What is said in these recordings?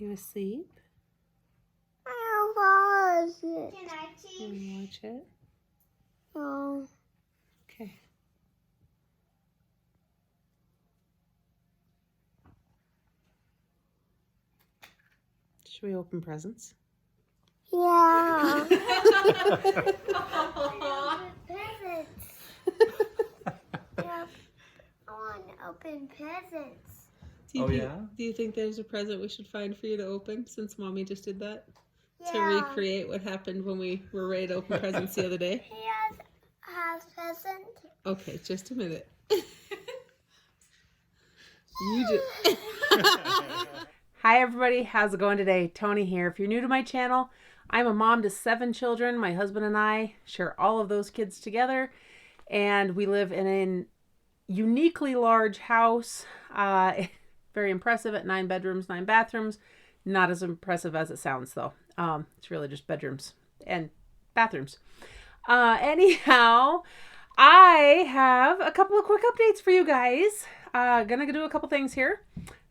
You asleep? I watch it. Can I You change? wanna watch it? No. Okay. Should we open presents? Yeah. Aw. Presents. Yeah. I want to open presents. Do you think there's a present we should find for you to open since Mommy just did that? Yeah. To recreate what happened when we were ready to open presents the other day? He has present. Okay, just a minute. You just... Hi everybody, how's it going today? Tony here. If you're new to my channel, I'm a mom to 7 children. My husband and I share all of those kids together, and we live in a uniquely large house. Very impressive at 9 bedrooms, 9 bathrooms. Not as impressive as it sounds though. It's really just bedrooms and bathrooms. Anyhow, I have a couple of quick updates for you guys. Gonna do a couple things here.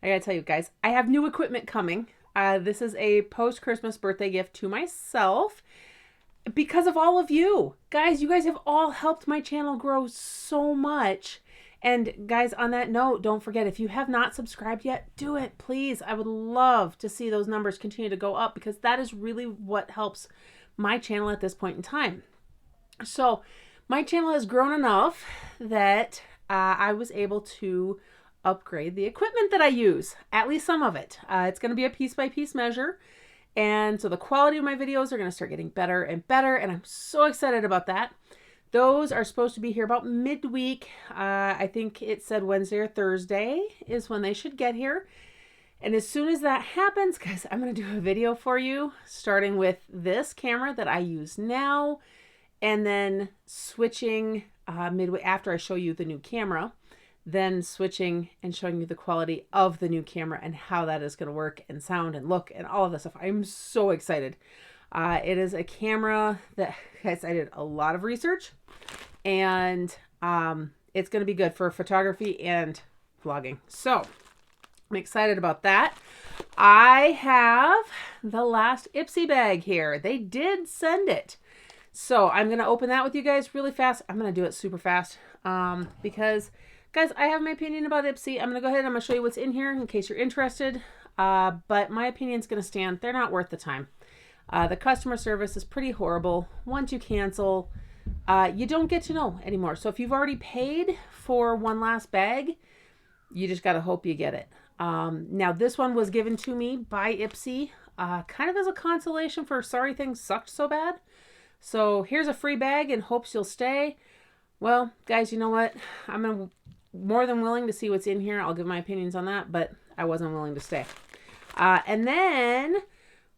I gotta tell you guys, I have new equipment coming. This is a post-Christmas birthday gift to myself because of all of you. Guys, you guys have all helped my channel grow so much. And guys, on that note, don't forget, if you have not subscribed yet, do it, please. I would love to see those numbers continue to go up because that is really what helps my channel at this point in time. So my channel has grown enough that I was able to upgrade the equipment that I use, at least some of it. It's going to be a piece-by-piece measure. And so the quality of my videos are going to start getting better and better. And I'm so excited about that. Those are supposed to be here about midweek. I think it said Wednesday or Thursday is when they should get here. And as soon as that happens, guys, I'm going to do a video for you, starting with this camera that I use now, and then switching midway after I show you the new camera, then switching and showing you the quality of the new camera and how that is going to work and sound and look and all of this stuff. I'm so excited. It is a camera that, guys, I did a lot of research, and it's going to be good for photography and vlogging. So I'm excited about that. I have the last Ipsy bag here. They did send it. So I'm going to open that with you guys really fast. I'm going to do it super fast because, guys, I have my opinion about Ipsy. I'm going to go ahead and I'm going to show you what's in here in case you're interested. But my opinion's going to stand. They're not worth the time. The customer service is pretty horrible. Once you cancel, you don't get to know anymore. So if you've already paid for one last bag, you just got to hope you get it. Now, this one was given to me by Ipsy, kind of as a consolation for sorry things sucked so bad. So here's a free bag in hopes you'll stay. Well, guys, you know what? I'm more than willing to see what's in here. I'll give my opinions on that, but I wasn't willing to stay. And then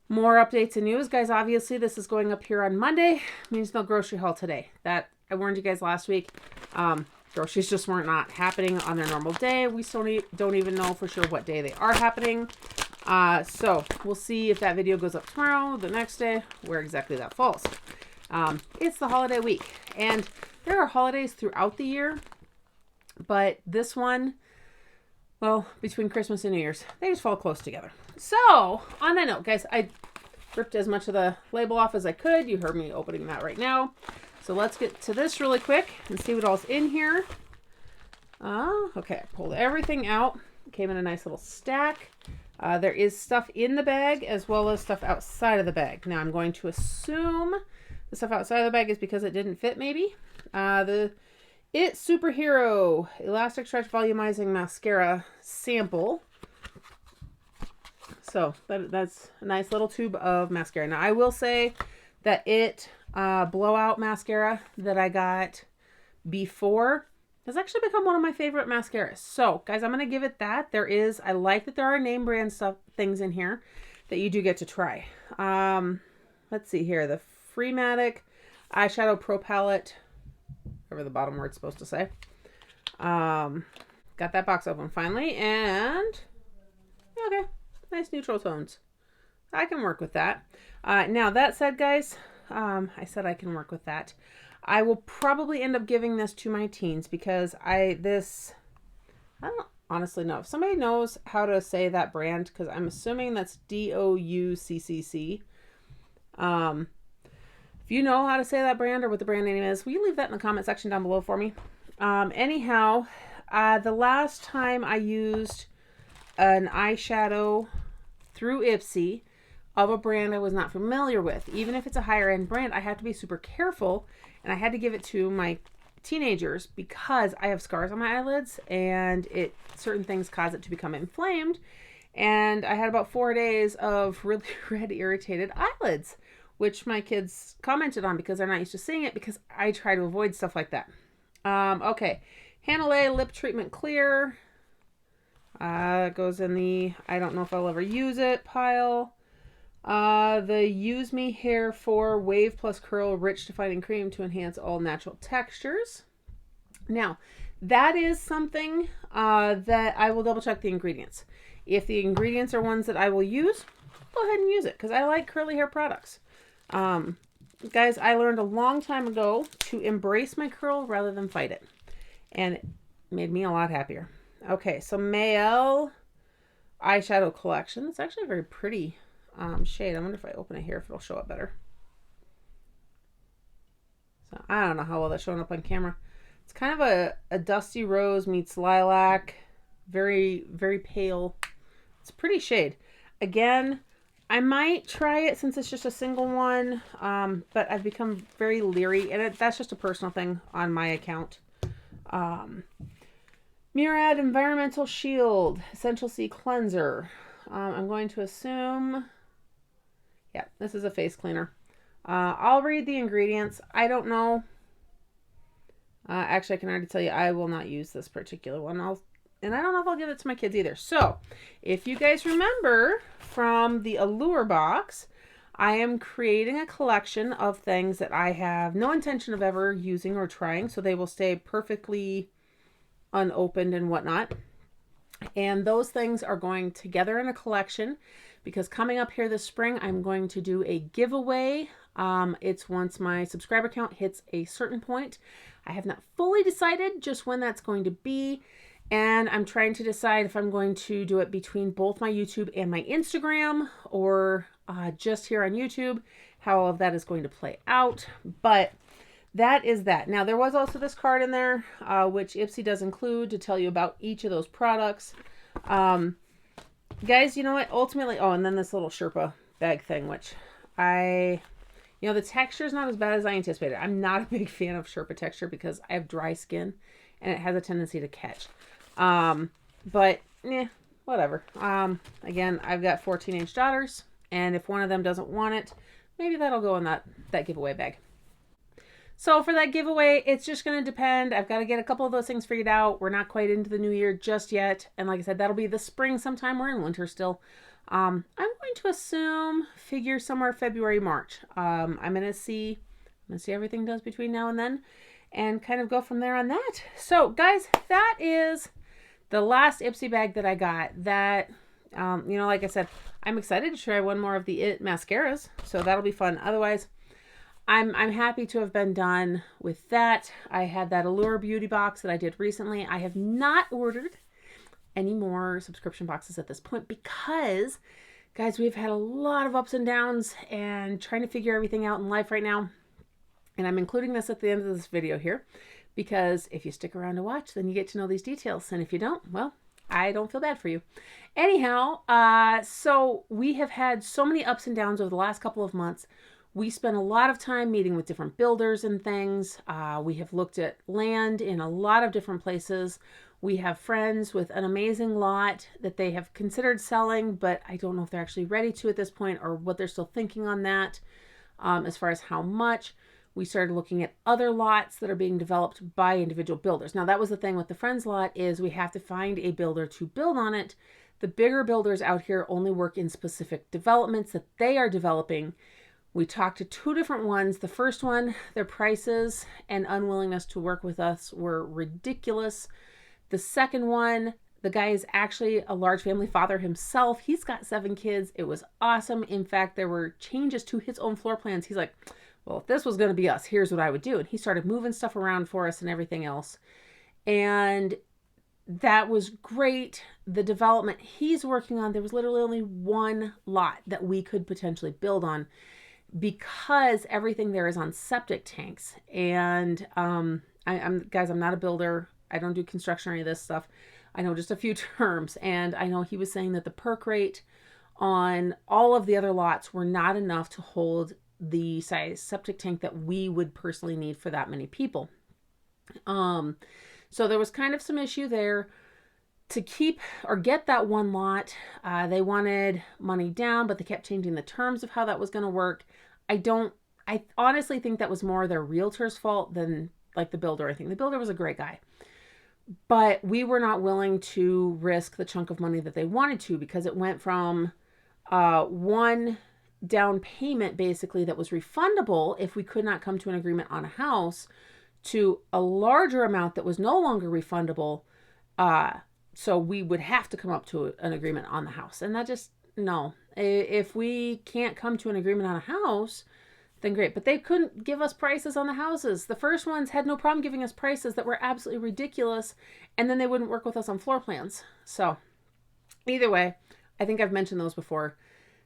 more updates and news, guys. Obviously, this is going up here on Monday. Means no grocery haul today. That I warned you guys last week. Groceries just weren't not happening on their normal day. We still don't even know for sure what day they are happening. So we'll see if that video goes up tomorrow, the next day, where exactly that falls. It's the holiday week, and there are holidays throughout the year, but this one, well, between Christmas and New Year's, they just fall close together. So, on that note, guys, I ripped as much of the label off as I could. You heard me opening that right now. So let's get to this really quick and see what all's in here. Okay, I pulled everything out. It came in a nice little stack. There is stuff in the bag as well as stuff outside of the bag. Now, I'm going to assume the stuff outside of the bag is because it didn't fit, maybe. The It Superhero Elastic Stretch Volumizing Mascara Sample. So that's a nice little tube of mascara. Now, I will say that it blowout mascara that I got before has actually become one of my favorite mascaras. So, guys, I'm going to give it that. I like that there are name brand things in here that you do get to try. Let's see here. The Freematic Eyeshadow Pro Palette, whatever the bottom word's supposed to say. Got that box open finally, and okay, nice neutral tones. I can work with that. Now, that said, guys, I said I can work with that. I will probably end up giving this to my teens because honestly know. If somebody knows how to say that brand, because I'm assuming that's Douccc. If you know how to say that brand or what the brand name is, will you leave that in the comment section down below for me? Anyhow, the last time I used an eyeshadow through Ipsy of a brand I was not familiar with, even if it's a higher end brand, I had to be super careful, and I had to give it to my teenagers because I have scars on my eyelids, and certain things cause it to become inflamed, and I had about 4 days of really red irritated eyelids, which my kids commented on because they're not used to seeing it, because I try to avoid stuff like that. Okay, Hanalei Lip Treatment Clear. Goes in the I don't know if I'll ever use it pile. The Use Me Hair 4 Wave Plus Curl Rich Defining Cream to enhance all natural textures. Now, that is something that I will double check the ingredients. If the ingredients are ones that I will use, go ahead and use it, because I like curly hair products. Guys, I learned a long time ago to embrace my curl rather than fight it, and it made me a lot happier. Okay, so Mael eyeshadow collection. It's actually a very pretty shade. I wonder if I open it here if it'll show up better. So I don't know how well that's showing up on camera. It's kind of a dusty rose meets lilac. Very, very pale. It's a pretty shade. Again, I might try it since it's just a single one, but I've become very leery, and that's just a personal thing on my account. Murad Environmental Shield Essential C Cleanser. I'm going to assume, yeah, this is a face cleaner. I'll read the ingredients. I don't know. Actually, I can already tell you I will not use this particular one. And I don't know if I'll give it to my kids either. So, if you guys remember from the Allure box, I am creating a collection of things that I have no intention of ever using or trying, so they will stay perfectly unopened and whatnot. And those things are going together in a collection, because coming up here this spring, I'm going to do a giveaway. It's once my subscriber count hits a certain point. I have not fully decided just when that's going to be. And I'm trying to decide if I'm going to do it between both my YouTube and my Instagram, or just here on YouTube, how all of that is going to play out. But that is that. Now, there was also this card in there, which Ipsy does include to tell you about each of those products. Guys, you know what? Ultimately, oh, and then this little Sherpa bag thing, which the texture is not as bad as I anticipated. I'm not a big fan of Sherpa texture because I have dry skin and it has a tendency to catch. But whatever. Again, I've got 4 teenage daughters, and if one of them doesn't want it, maybe that'll go in that giveaway bag. So for that giveaway, it's just going to depend. I've got to get a couple of those things figured out. We're not quite into the new year just yet. And like I said, that'll be the spring sometime. We're in winter still. I'm going to assume figure somewhere February, March. I'm going to see how everything does between now and then, and kind of go from there on that. So guys, that is the last Ipsy bag that I got. That, like I said, I'm excited to try one more of the It mascaras. So that'll be fun. Otherwise, I'm happy to have been done with that. I had that Allure beauty box that I did recently. I have not ordered any more subscription boxes at this point because, guys, we've had a lot of ups and downs and trying to figure everything out in life right now. And I'm including this at the end of this video here because if you stick around to watch, then you get to know these details. And if you don't, well, I don't feel bad for you. Anyhow, so we have had so many ups and downs over the last couple of months. We spent a lot of time meeting with different builders and things. We have looked at land in a lot of different places. We have friends with an amazing lot that they have considered selling, but I don't know if they're actually ready to at this point or what they're still thinking on that as far as how much. We started looking at other lots that are being developed by individual builders. Now, that was the thing with the Friends lot is we have to find a builder to build on it. The bigger builders out here only work in specific developments that they are developing. We talked to 2 different ones. The first one, their prices and unwillingness to work with us were ridiculous. The second one, the guy is actually a large family father himself. He's got 7 kids. It was awesome. In fact, there were changes to his own floor plans. He's like, well, if this was going to be us, here's what I would do. And he started moving stuff around for us and everything else. And that was great. The development he's working on, there was literally only one lot that we could potentially build on because everything there is on septic tanks. And I'm not a builder. I don't do construction or any of this stuff. I know just a few terms. And I know he was saying that the perk rate on all of the other lots were not enough to hold the size septic tank that we would personally need for that many people. So there was kind of some issue there to keep or get that one lot. They wanted money down, but they kept changing the terms of how that was going to work. I honestly think that was more their realtor's fault than like the builder. I think the builder was a great guy, but we were not willing to risk the chunk of money that they wanted to, because it went from one down payment basically that was refundable if we could not come to an agreement on a house, to a larger amount that was no longer refundable. So we would have to come up to an agreement on the house. And that just, no. If we can't come to an agreement on a house, then great. But they couldn't give us prices on the houses. The first ones had no problem giving us prices that were absolutely ridiculous. And then they wouldn't work with us on floor plans. So either way, I think I've mentioned those before.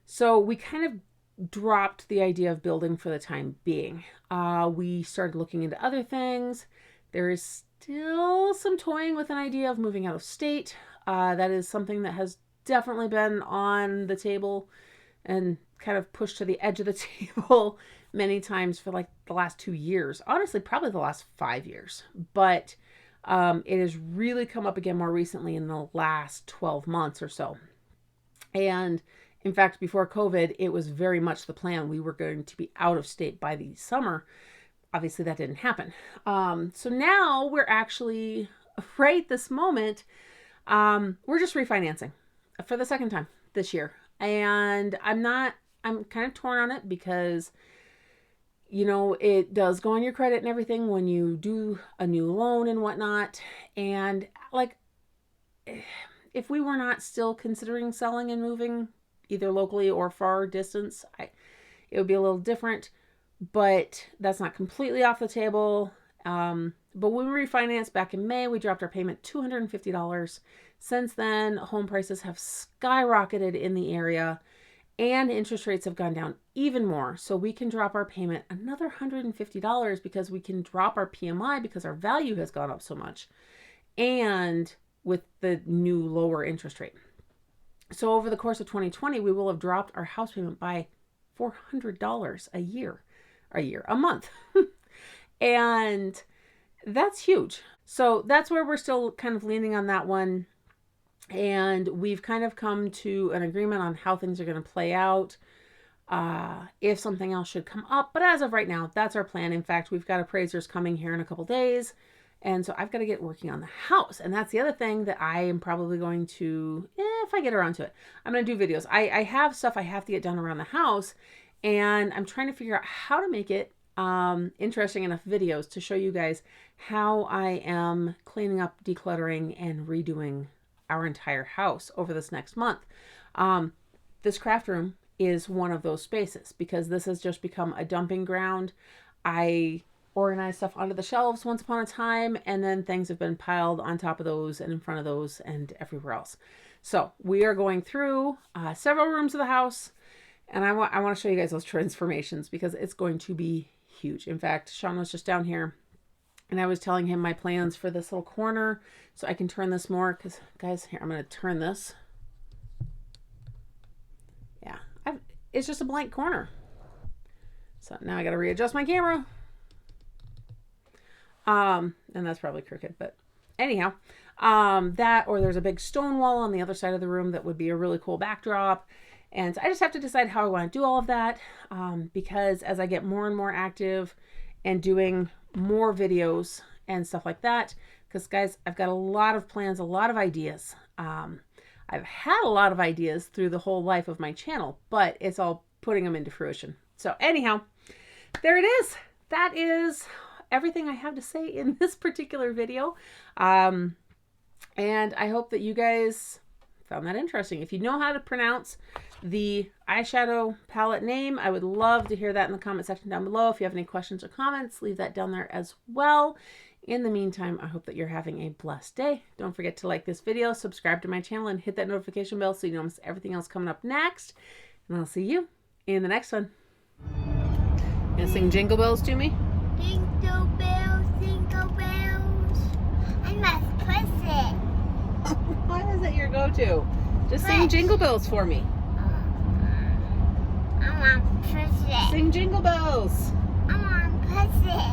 So we kind of dropped the idea of building for the time being. We started looking into other things. There is still some toying with an idea of moving out of state. That is something that has definitely been on the table and kind of pushed to the edge of the table many times for like the last 2 years. Honestly, probably the last 5 years. But it has really come up again more recently in the last 12 months or so. And in fact, before COVID, it was very much the plan. We were going to be out of state by the summer. Obviously, that didn't happen. So now we're actually, right this moment, we're just refinancing for the second time this year. And I'm kind of torn on it because, you know, it does go on your credit and everything when you do a new loan and whatnot. And like, if we were not still considering selling and moving either locally or far distance, it would be a little different, but that's not completely off the table. But when we refinanced back in May, we dropped our payment $250. Since then, home prices have skyrocketed in the area and interest rates have gone down even more. So we can drop our payment another $150 because we can drop our PMI because our value has gone up so much, and with the new lower interest rate. So over the course of 2020, we will have dropped our house payment by $400 a month. And that's huge. So that's where we're still kind of leaning on that one. And we've kind of come to an agreement on how things are going to play out. If something else should come up. But as of right now, that's our plan. In fact, we've got appraisers coming here in a couple days. And so I've got to get working on the house. And that's the other thing that I am probably going to, if I get around to it, I'm going to do videos. I have stuff I have to get done around the house. And I'm trying to figure out how to make it interesting enough videos to show you guys how I am cleaning up, decluttering, and redoing our entire house over this next month. This craft room is one of those spaces because this has just become a dumping ground. I organized stuff onto the shelves once upon a time, and then things have been piled on top of those and in front of those and everywhere else. So we are going through several rooms of the house, and I want to show you guys those transformations because it's going to be huge. In fact, Sean was just down here and I was telling him my plans for this little corner so I can turn this more, because guys, here, I'm going to turn this. Yeah, it's just a blank corner. So now I got to readjust my camera. And that's probably crooked, but anyhow, that, or there's a big stone wall on the other side of the room that would be a really cool backdrop. And I just have to decide how I want to do all of that. Because as I get more and more active and doing more videos and stuff like that, because guys, I've got a lot of plans, a lot of ideas. I've had a lot of ideas through the whole life of my channel, but it's all putting them into fruition. So anyhow, there it is. That is everything I have to say in this particular video. And I hope that you guys found that interesting. If you know how to pronounce the eyeshadow palette name, I would love to hear that in the comment section down below. If you have any questions or comments, leave that down there as well. In the meantime, I hope that you're having a blessed day. Don't forget to like this video, subscribe to my channel, and hit that notification bell so you don't miss everything else coming up next. And I'll see you in the next one. You gonna sing Jingle Bells to me? Jingle bells, jingle bells. I must push it. Why is that your go-to? Just sing Jingle Bells for me. I want to push it. Sing Jingle Bells. I want to push it.